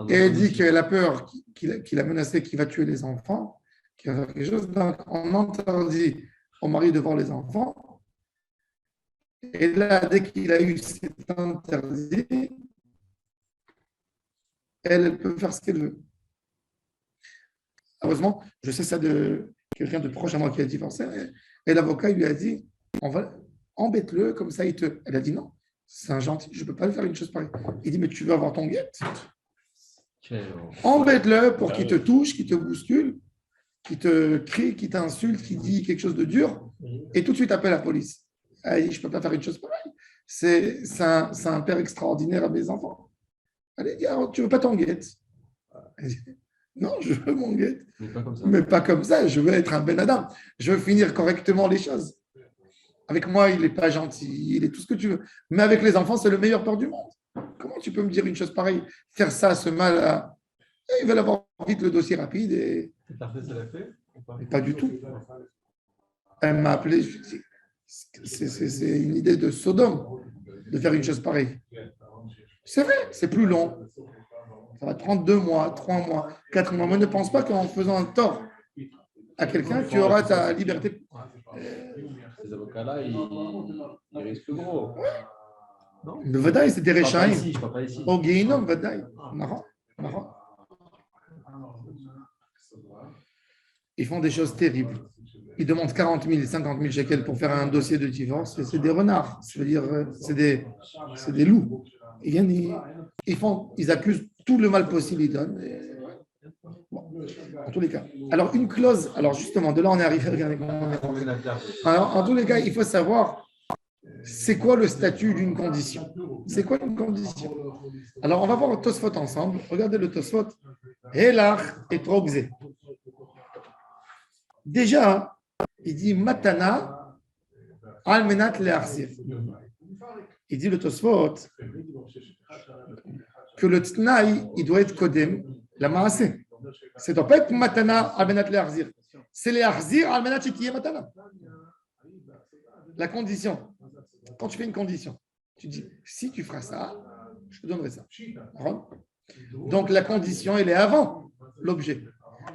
Et elle dit qu'elle a peur qu'il a menacé, qu'il va tuer les enfants, qu'il va faire quelque chose. Donc on interdit au mari de voir les enfants. Et là, dès qu'il a eu cet interdit, elle peut faire ce qu'elle veut. Heureusement, je sais ça de quelqu'un de proche à moi qui a divorcé. Et l'avocat lui a dit, on embête-le, comme ça, Elle a dit non, c'est un gentil, je ne peux pas lui faire une chose pareille. Il dit, mais tu veux avoir ton guette? Embête-le pour qu'il te touche, qu'il te bouscule, qu'il te crie, qu'il t'insulte, qu'il dit quelque chose de dur, et tout de suite appelle la police. Elle dit, je ne peux pas faire une chose pareille. C'est un père extraordinaire à mes enfants. Allez, dis, alors, tu ne veux pas ton guette? Non, je veux mon guette. Mais pas comme ça. Je veux être un ben adam. Je veux finir correctement les choses. Avec moi, il n'est pas gentil, il est tout ce que tu veux. Mais avec les enfants, c'est le meilleur père du monde. Comment tu peux me dire une chose pareille? Faire ça, ce mal à... Ils veulent avoir vite le dossier rapide et... Mais pas du tout. Elle m'a appelé, je dis, c'est une idée de Sodome de faire une chose pareille. C'est vrai, c'est plus long. Ça va prendre 2 mois, 3 mois, 4 mois. Moi, ne pense pas qu'en faisant un tort à quelqu'un, tu auras ta liberté. Ces avocats-là, ils risquent gros. Le Vadaï, c'est des Rechaim. Je parle pas ici. Au Guéinom, Vadaï. Marrant. Ils font des choses terribles. Ils demandent 40 000, 50 000 shekels pour faire un dossier de divorce. Et c'est des renards. C'est-à-dire, c'est des loups. Ils accusent tout le mal possible, ils donnent. Bon, en tous les cas. Alors, une clause, alors justement, de là on est arrivé, regardez comment on est rentré. Alors, en tous les cas, il faut savoir, c'est quoi le statut d'une condition? C'est quoi une condition? Alors, on va voir le Tosfot ensemble. Regardez le Tosfot. Helach et Trogzé. Déjà, il dit Matana almenat le'arsir. Il dit le Tosfot que le Tnaï, il doit être Kodem, la Maasé. Ça ne doit pas être Matana almenat le'arzir. C'est le'arzir almenat shetiye Matana. La condition. Quand tu fais une condition, tu dis si tu feras ça, je te donnerai ça. Donc la condition, elle est avant l'objet.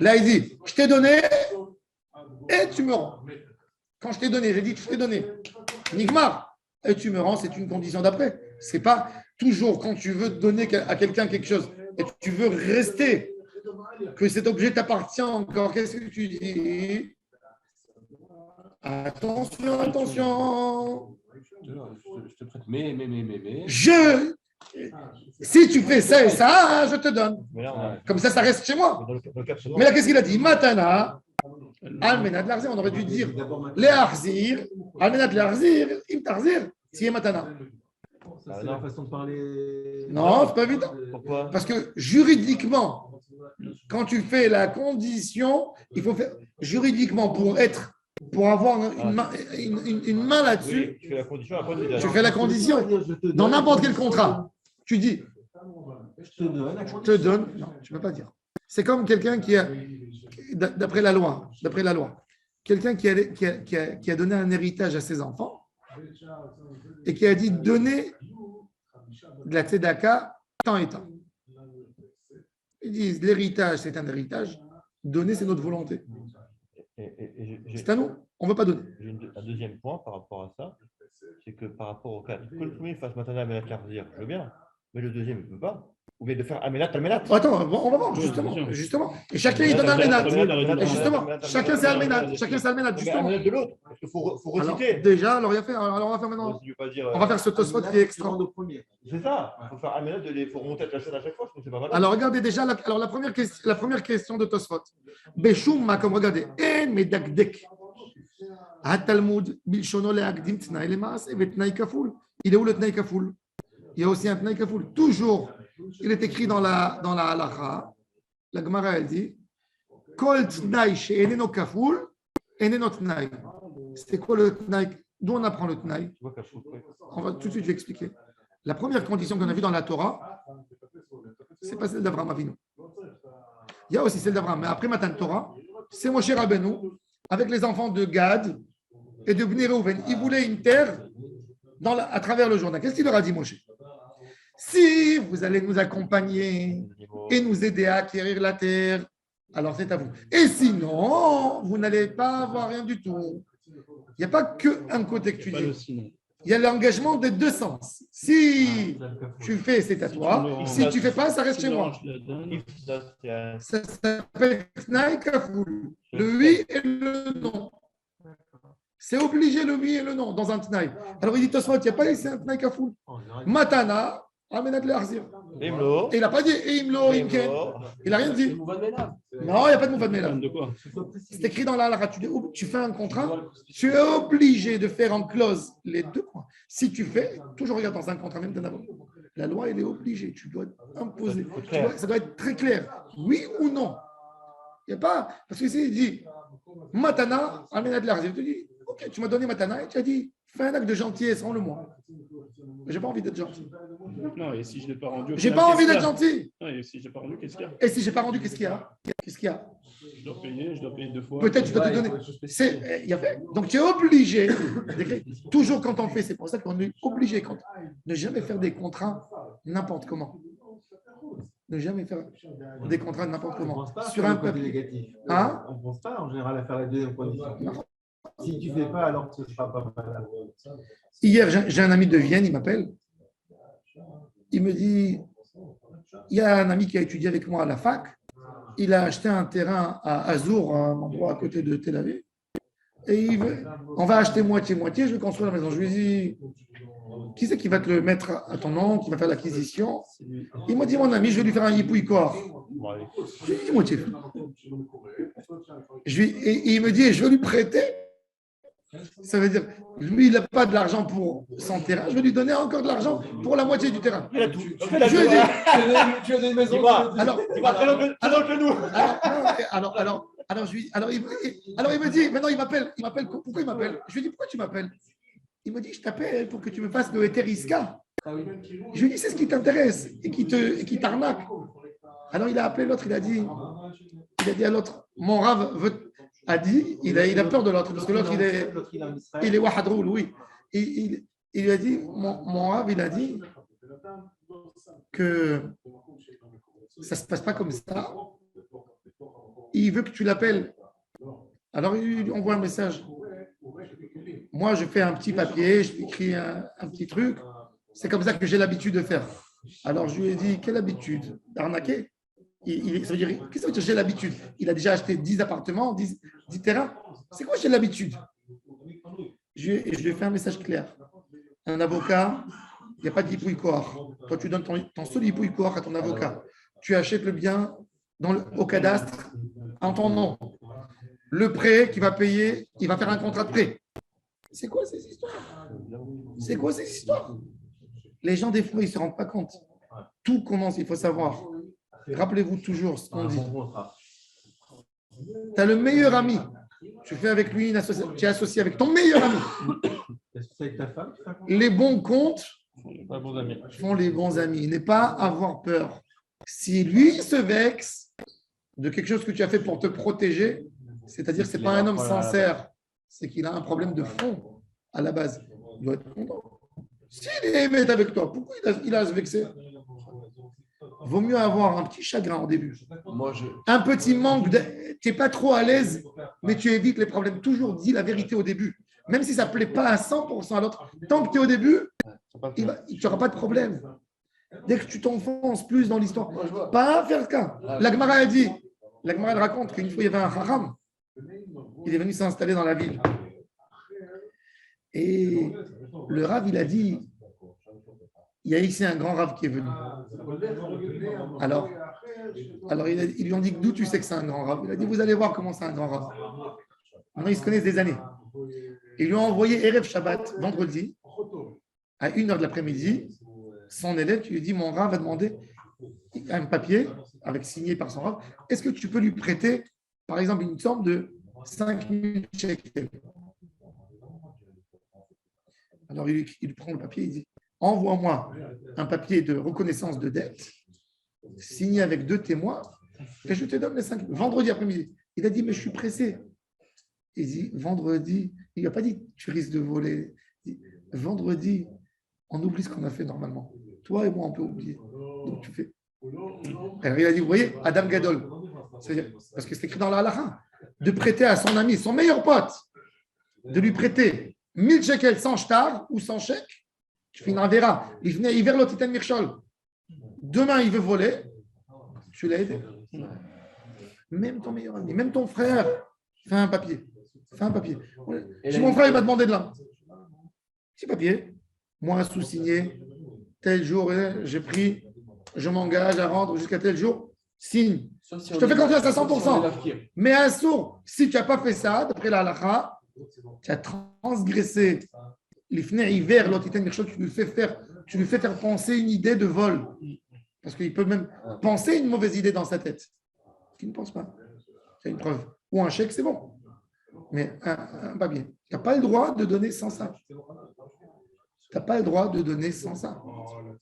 Là, il dit je t'ai donné et tu me rends. Quand je t'ai donné, j'ai dit je t'ai donné. Nigmar, et tu me rends, c'est une condition d'après. C'est pas toujours quand tu veux donner à quelqu'un quelque chose et tu veux rester, que cet objet t'appartient encore. Qu'est-ce que tu dis? Attention, attention. Je te prête. Mais. Si tu fais ça et ça, je te donne. Comme ça reste chez moi. Mais là, qu'est-ce qu'il a dit? Matana, almenat l'arzir. On aurait dû dire les arzir, almenat l'arzir, im tarzir, si matana. Ça, c'est la façon de parler. Non, c'est pas évident. Pourquoi? Parce que juridiquement, quand tu fais la condition, il faut faire juridiquement pour avoir une main là-dessus. Oui, tu fais la condition après le Tu fais la condition dans n'importe quel contrat. Tu dis, Je te donne. Non, tu ne peux pas dire. C'est comme quelqu'un qui a, d'après la loi, quelqu'un qui a donné un héritage à ses enfants et qui a dit donner de la tzedaka tant et tant. Ils disent l'héritage, c'est un héritage, donner, c'est notre volonté. C'est à nous, on ne veut pas donner. J'ai un deuxième point par rapport à ça, c'est que par rapport au cas, que le premier fasse Matana Amenat Larzir, je veux bien, mais le deuxième, il ne peut pas. Ou bien de faire Amenat Almenat. Attends, on va voir, justement. Et chacun, il donne un Almenat. Et justement, chacun, c'est Almenat. Justement. De l'autre, parce qu'il faut reciter. Alors, déjà, alors, on va faire maintenant. On va faire ce Tosfot qui est extra. C'est ça, il faut faire Amenat, il faut remonter la chaîne à chaque fois, sinon c'est pas valable. Alors, regardez déjà, la première question de Tosfot. Beshumma, comme regardez, En medakdek. Talmud, Bilshono le'akdim tnaï le'maas, et tnaï kafoul. Il est où le tnaï kafoul? Il y a aussi un tnaï kafoul. Toujours, il est écrit dans la halacha. La Gemara, elle dit Kol tnaï she'eneno kafoul, eneno tnaï. C'est quoi le tnaï? D'où on apprend le tnaï? On va tout de suite, je vais expliquer. La première condition qu'on a vue dans la Torah, c'est pas celle d'Abraham Avinu. Il y a aussi celle d'Abraham, mais après Matan Torah, c'est Moshe Rabbeinu avec les enfants de Gad et de Bnei Reuven. Ils voulaient une terre à travers le Jourdain. Qu'est-ce qu'il leur a dit, Moshe? Si vous allez nous accompagner et nous aider à acquérir la terre, alors c'est à vous. Et sinon, vous n'allez pas avoir rien du tout. Il n'y a pas qu'un côté que tu dis. Il y a l'engagement des deux sens. Si tu fais, c'est à toi. Si tu ne fais pas, ça reste chez moi. Ça s'appelle Tnaï Kafoul. Le oui et le non. C'est obligé le oui et le non dans un tnaï. Alors il dit Tosfot, il n'y a pas ici un tnaï kafoul. Matana, amenat le harzir. Imlo. Et il n'a pas dit imlo, imken. Il n'a rien dit. Non, il n'y a pas de mouvement de ménage. De quoi? C'est écrit dans la halakha. Tu fais un contrat, tu es obligé de faire en clause les deux points. Si tu fais, toujours regarde dans un contrat, même d'un avocat, la loi, elle est obligée. Tu dois imposer. Ça doit être très clair. Oui ou non. Il n'y a pas. Parce que c'est dit Matana, amenat le harzir. Tu dis, ok, tu m'as donné Matana et tu as dit, fais un acte de gentillesse, rends-le-moi. J'ai pas envie d'être gentil. Non, et si je ne l'ai pas rendu. au J'ai final, pas envie qu'est-ce d'être qu'il y a? gentil. Non, et si je l'ai pas rendu, qu'est-ce qu'il y a? Et si j'ai pas rendu, qu'est-ce qu'il y a? Qu'est-ce qu'il y a? Je dois payer 2 fois. Peut-être tu dois te donner. Donc tu es obligé d'écrire. Toujours quand on fait, c'est pour ça qu'on est obligé quand ne jamais faire des contrats n'importe comment. Ne jamais faire des contrats n'importe On ne comment. pense pas Sur sur un le côté papier. négatif. Hein? On ne pense pas en général à faire la deuxième condition. Si tu ne fais pas, alors ce ne sera pas valable. Hier, j'ai un ami de Vienne, il m'appelle. Il me dit, il y a un ami qui a étudié avec moi à la fac. Il a acheté un terrain à Azour, un endroit à côté de Tel Aviv. Et on va acheter moitié-moitié, je vais construire la maison. Je lui ai dit, qui c'est qui va te le mettre à ton nom, qui va faire l'acquisition? Il m'a dit, mon ami, je vais lui faire un yipouï-koar. Je lui ai dit, moitié. Et il me dit, je vais lui prêter. Ça veut dire, lui, il n'a pas de l'argent pour son terrain, je vais lui donner encore de l'argent pour la moitié du terrain. Il a tout. Je lui ai dit, Tu as des maisons. alors, il me dit, maintenant il m'appelle, pourquoi il m'appelle? Je lui dis, pourquoi tu m'appelles? Il me dit, je t'appelle pour que tu me fasses le Eteriska. Je lui dis, c'est ce qui t'intéresse et qui t'arnaque. Alors il a appelé l'autre, il a dit à l'autre, mon Rav a dit, il a peur de l'autre, parce que l'autre, il est Wahadroul, oui. Il lui a dit, mon Rav, il a dit que ça ne se passe pas comme ça. Il veut que tu l'appelles. Alors, il lui envoie un message. Moi, je fais un petit papier, je lui écris un petit truc. C'est comme ça que j'ai l'habitude de faire. Alors, je lui ai dit, quelle habitude? D'arnaquer? Ça veut dire, qu'est-ce que ça veut dire, j'ai l'habitude? Il a déjà acheté 10 appartements, 10 terrains. C'est quoi, j'ai l'habitude? Je lui ai fait un message clair. Un avocat, il n'y a pas d'hypoïcoire. Toi, tu donnes ton seul hypoïcoire à ton avocat. Tu achètes le bien au cadastre en ton nom. Le prêt qu'il va payer, il va faire un contrat de prêt. C'est quoi ces histoires? C'est quoi ces histoires? Les gens, des fois, ils ne se rendent pas compte. Tout commence, il faut savoir. Rappelez-vous toujours ce qu'on dit. Tu as le meilleur ami. Tu fais avec lui tu es associé avec ton meilleur ami. Les bons comptes font les bons amis. N'est pas avoir peur. Si lui se vexe de quelque chose que tu as fait pour te protéger, c'est-à-dire que ce n'est pas un homme sincère, c'est qu'il a un problème de fond à la base. Il doit être content. S'il est aimé avec toi, pourquoi il a à se vexer? Vaut mieux avoir un petit chagrin au début. Un petit manque, tu n'es pas trop à l'aise, mais tu évites les problèmes. Toujours dis la vérité au début. Même si ça ne plaît pas à 100% à l'autre, tant que tu es au début, tu n'auras pas de problème. Dès que tu t'enfonces plus dans l'histoire, pas faire ça. La Gemara a dit, la Gemara raconte qu'une fois il y avait un haram, il est venu s'installer dans la ville. Et le Rav, il a dit, il y a ici un grand Rav qui est venu. Alors ils lui ont dit, d'où tu sais que c'est un grand Rav? Il a dit, vous allez voir comment c'est un grand Rav. Maintenant, ils se connaissent des années. Ils lui ont envoyé Erev Shabbat, vendredi, à 1h de l'après-midi, son élève qui lui dit, mon Rav a demandé un papier avec signé par son Rav. Est-ce que tu peux lui prêter, par exemple, une somme de 5000 shekels? Alors, il prend le papier, il dit, envoie-moi un papier de reconnaissance de dette, signé avec 2 témoins, et je te donne les 5 vendredi après-midi. Il a dit, mais je suis pressé. Il dit, vendredi, il n'a pas dit, tu risques de voler. Il dit, vendredi, on oublie ce qu'on a fait normalement. Toi et moi, on peut oublier. Donc, tu fais. Alors, il a dit, vous voyez, Adam Gadol, c'est-à-dire, parce que c'est écrit dans la halakha, de prêter à son ami, son meilleur pote, de lui prêter 1000 shekels sans shtar ou sans chèque, tu fais une avera. Il venait hiver l'otiten mirchol. Demain, il veut voler. Tu l'as aidé. Même ton meilleur ami, même ton frère, fais un papier. Fais un papier. Et Si là, mon il- frère il m'a demandé de là, petit papier, moi sous-signé, tel jour, j'ai pris, je m'engage à rendre jusqu'à tel jour, signe. Sauf si Je on te fais est- confiance à sauf si on est 100%. l'afkir. Mais un sourd, si tu n'as pas fait ça, d'après la halakha, tu as transgressé l'ifnei hiver, l'autre tu lui fais faire penser une idée de vol. Parce qu'il peut même penser une mauvaise idée dans sa tête. Il ne pense pas. C'est une preuve. Ou un chèque, c'est bon. Mais un papier. Tu n'as pas le droit de donner sans ça. Tu n'as pas le droit de donner sans ça.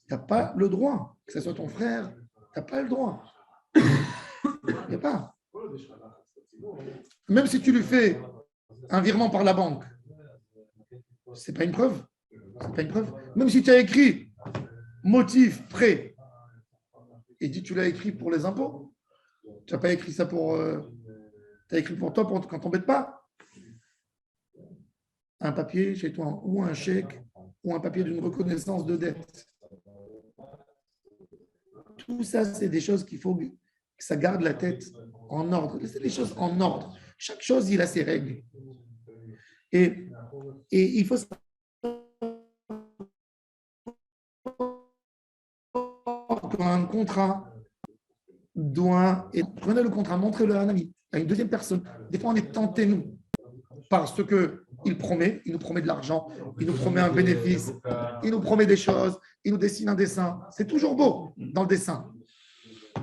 Tu n'as pas le droit. Que ce soit ton frère, tu n'as pas le droit. Il n'y a pas. Même si tu lui fais un virement par la banque, ce n'est pas une preuve. C'est pas une preuve. Même si tu as écrit motif prêt, et dit tu l'as écrit pour les impôts, tu n'as pas écrit ça pour. Tu as écrit pour toi quand tu t'embêtes pas. Un papier chez toi, ou un chèque, ou un papier d'une reconnaissance de dette. Tout ça, c'est des choses qu'il faut que ça garde la tête en ordre. C'est des choses en ordre. Chaque chose, il a ses règles. Et il faut un contrat doit. Et prenez le contrat, montrez-le à un ami, à une deuxième personne. Des fois, on est tenté, nous, parce que il nous promet de l'argent, il nous promet un bénéfice, il nous promet des choses, il nous dessine un dessin. C'est toujours beau dans le dessin.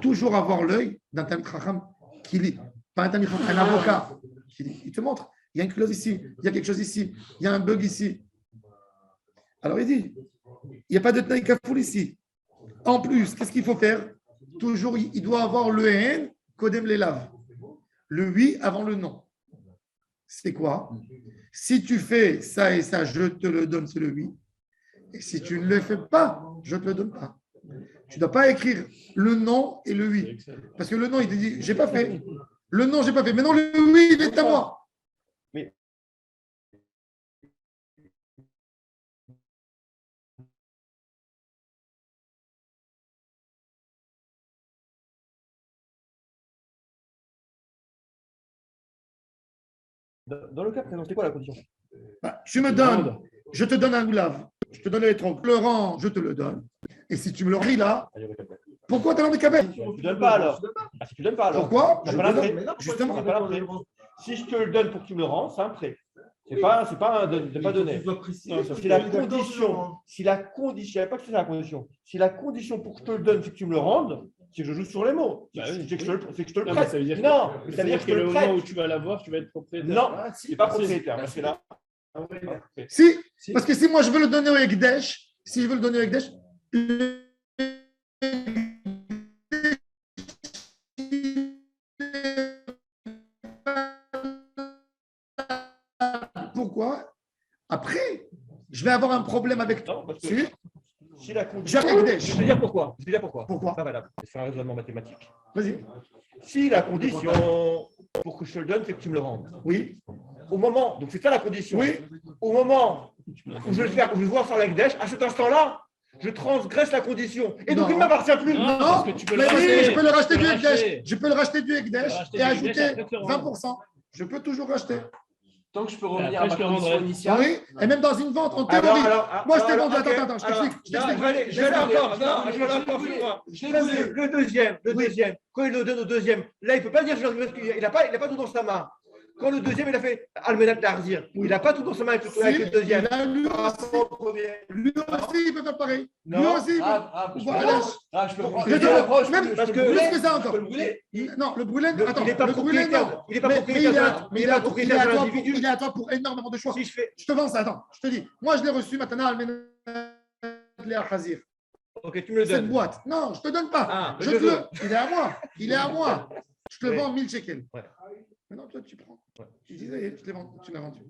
Toujours avoir l'œil d'un Talmid Chacham qui lit, pas un Talmid Chacham, un avocat qui lit. Il te montre, il y a une clause ici, il y a quelque chose ici, il y a un bug ici. Alors il dit, il n'y a pas de Tnaï Kafoul ici. En plus, qu'est-ce qu'il faut faire? Toujours, il doit avoir le N, Kodem l'élave. Le oui avant le non. C'est quoi? Si tu fais ça et ça, je te le donne, c'est le oui. Et si tu ne le fais pas, je ne te le donne pas. Tu ne dois pas écrire le non et le oui. Parce que le non, il te dit, j'ai pas fait. Le non, j'ai pas fait. Mais non, le oui, il est à moi. Mais dans le cas présent, c'est quoi la condition? Bah, tu me donnes, je te donne un goulave, je te donne l'électron, le rang, je te le donne. Et si tu me le ris là, pourquoi tu as l'envie de Tu ne donnes pas alors. Ah, si tu ne donnes pas alors. Pourquoi? T'as Je pas la te prêt. donne. Justement. T'as pas la prêt. Si je te le donne pour que tu me le rends, c'est un prêt. C'est pas donné. Non, ça Si la condition, il n'y a pas que c'est la condition. Si la condition pour que je te le donne, c'est que tu me le rendes, c'est que je joue sur les mots. Bah oui. C'est que je te le Non, mais prête. ça veut dire Non, que, ça veut dire que je te le le moment prête. où tu vas l'avoir, tu vas être propriétaire. Non, c'est pas propriétaire. Parce que là, Si, parce que si moi je veux le donner au Ekdesh, si je veux le donner au Ekdesh, pourquoi? Après, je vais avoir un problème avec toi. non, parce Si, que si la je condition. vais au Ekdesh. Je vais te dire pourquoi. Pourquoi? C'est pas valable. C'est un raisonnement mathématique. Vas-y. Si la condition pour que je te le donne, c'est que tu me le rendes. Oui, Au moment, donc c'est ça la condition. oui. Au moment où je vais le faire, où je vais voir sur l'Agdesh, à cet instant-là, je transgresse la condition. Et donc Non. il ne m'appartient plus. Non. Non, parce que tu peux le mais racheter. je peux le racheter Tu du peux le Ekdesh. racheter. Je peux le racheter du Ekdesh Tu peux racheter et du Ekdesh, ajouter après te le rendre. 20%. Je peux toujours racheter. Tant que je peux revenir après, à ma je te condition rendrai. initiale. Oui, et même dans une vente en théorie. Moi, je t'ai vendu. ok. Attends, je t'explique. Je Non, t'explique. je vais aller encore. Non, je vais aller encore plus loin. Le deuxième, quand il le donne au deuxième, là, il ne peut pas dire il n'a pas tout dans sa main. Quand le deuxième, il a fait Almenat Darzir, il n'a pas tout dans sa main avec le deuxième. Il a lui Par rapport au premier. Lui aussi, il peut faire pareil. Lui Non. aussi, il peut. Je Voilà. peux Je te- même parce que- plus que ça encore. le brûler. Non, le brûlé, attends, Il n'est pas le brûlé, propriétaire. non. Il n'est pas Mais propriétaire. il Il est n'est à pas toi, propriétaire de l'individu. il est à toi pour énormément de choix. Si je fais. Je te vends ça, attends, je te dis. Moi, je l'ai reçu maintenant à Léa Khazir. Ok, tu me le Cette donnes. boîte. Non, je te donne pas. Ah, Je je te veux. le. Il est à moi. Il est à moi. Je te le Ouais. vends 1000 shekels. Ouais. Maintenant, toi, tu prends. Ouais. Tu dis, ça y est, je l'ai vendu. Tu l'as vendu.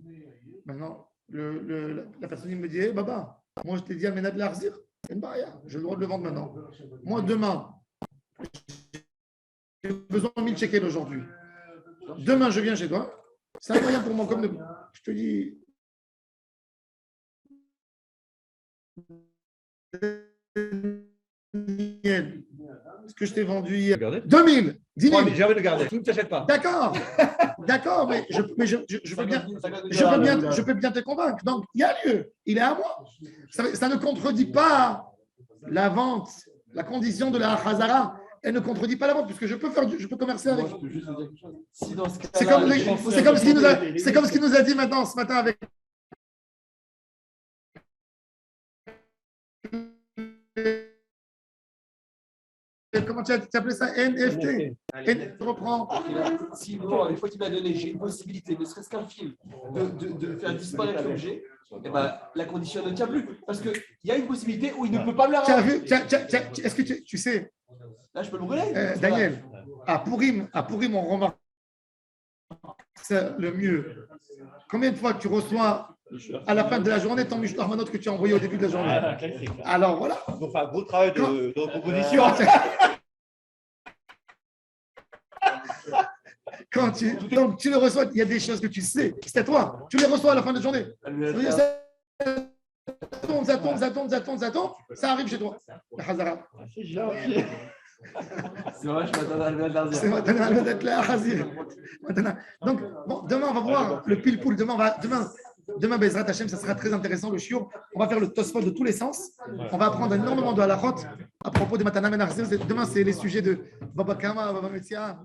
Maintenant, la personne, il me dit, hey, Baba, moi, je t'ai dit à Ménad Larzir. C'est une barrière. J'ai le droit de le vendre maintenant. Moi, demain, j'ai besoin de 1000 shekels aujourd'hui. Demain, je viens chez toi. C'est un moyen pour moi, comme de. Je te dis. Daniel, ce que je t'ai vendu hier. Regardez. 2000, 10 000. J'ai envie de le garder. Tu ne t'achètes pas. D'accord, d'accord, mais je peux bien te convaincre. Donc, il y a lieu, il est à moi. Ça ne contredit pas la vente, la condition de la Hazara. Elle ne contredit pas la vente, puisque je peux commercer avec. Moi, je peux juste vous dire quelque chose. Si dans ce C'est cas-là, comme ce qu'il nous a dit maintenant ce matin avec. Comment tu as appelé ça? NFT. Je reprends. si bon, une fois qu'il m'a donné, j'ai une possibilité, ne serait-ce qu'un film, de faire disparaître l'objet, eh ben, la condition ne tient plus. Parce qu'il y a une possibilité où il ne peut pas me la Tu as rendre. vu, est-ce que tu sais, Là, je peux le brûler. Daniel, à Purim, on remarque c'est le mieux. Combien de fois tu reçois à la fin de la journée ton Mishloach Manot que tu as envoyé au début de la journée? Alors voilà. Donc, un gros travail de recomposition. Donc tu le reçois, il y a des choses que tu sais, c'est à toi. Tu les reçois à la fin de la journée. Ça tombe, ça arrive chez toi. La Hazara. C'est vrai, je m'attendais à le dire. C'est maintenant. Donc, bon, demain, on va voir le pile-poule. Demain, Bezrat Hashem, ça sera très intéressant, le shiur. On va faire le tosfot de tous les sens. On va apprendre énormément de halachot à propos de Matana Menachzir. Demain, c'est les sujets de Baba Kama, Baba Metzia.